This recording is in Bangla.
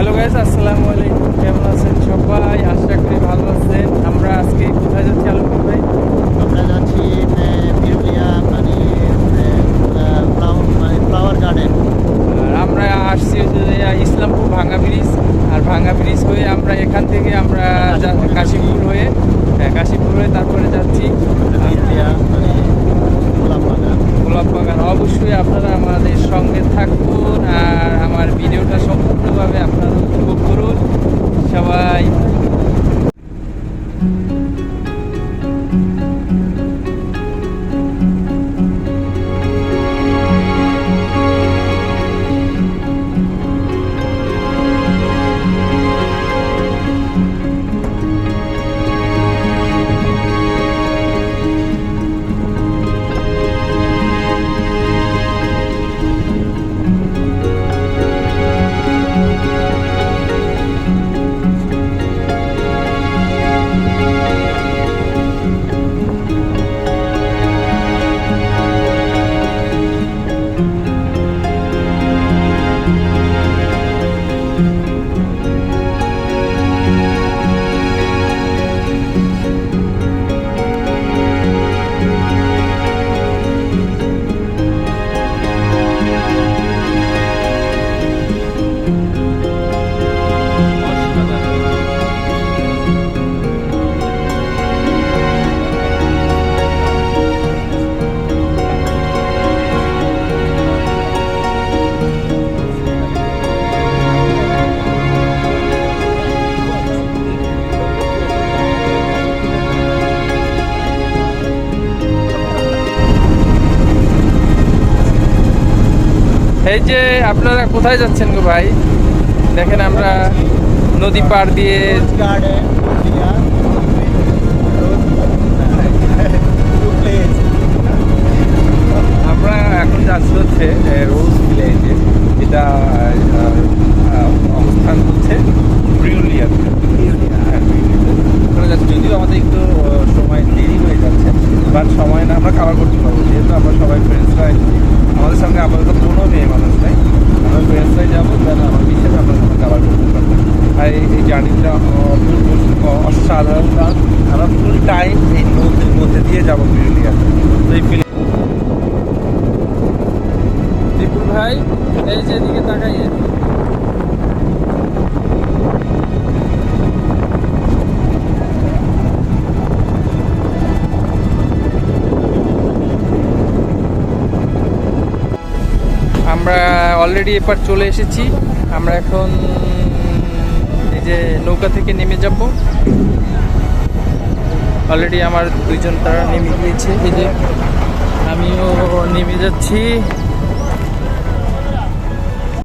হ্যালো গাইস, আসসালামু আলাইকুম। কেমন আছেন সবাই? আশা করি ভালো আছেন। আমরা আজকে কোথায় যাচ্ছি আলম ভাই? আমরা যাচ্ছি বিরুলিয়া ফ্লাওয়ার গার্ডেন। আর আমরা আসছি হচ্ছে যে ইসলামপুর ভাঙ্গা ব্রিজ। আর ভাঙ্গা ব্রিজ হয়ে আমরা এখান থেকে আমরা কাশীপুর হয়ে কাশীপুর হয়ে তারপরে যাচ্ছি বিরুলিয়া গোলাপ বাগান। গোলাপ বাগান। অবশ্যই আপনারা আমাদের সঙ্গে থাকুন আর আমার ভিডিওটা সম্পূর্ণভাবে আপনারা উপভোগ করুন সবাই। এই যে আপনারা কোথায় যাচ্ছেন গো ভাই? দেখেন আমরা নদী পার দিয়ে গার্ডেন আমরা এখন যাচ্ছি হচ্ছে রোজ ভিলেজে, যেটা অবস্থান হচ্ছে ব্রিউলিয়াতে। ওখানে যাচ্ছি, যদিও আমাদের একটু সময় দেরি হয়ে যাচ্ছে, বাট সময় না আমরা কাভার করতে পারবো, যেহেতু আমরা সবাই ফ্রেন্ডসরা আমাদের সঙ্গে আপাতত কোনো মেয়ে মানুষ নাই। আমরা ফ্রেন্ডসরাই যাবো, যেন আমার হিসেবে আপনার সঙ্গে কাভার করতে পারবো। আর এই জার্নিটা অসাধারণ, কারণ আমরা ফুল টাইম এই নদীর মধ্যে দিয়ে যাবো ব্রিউলিয়াতে। তো এই দীপুর ভাই, এই যে এদিকে তাকাইয়ে, আমরা অলরেডি এপার চলে এসেছি। আমরা এখন এই যে নৌকা থেকে নেমে যাব। অলরেডি আমার দুইজন তারা নেমে গিয়েছে, এই যে আমিও নেমে যাচ্ছি।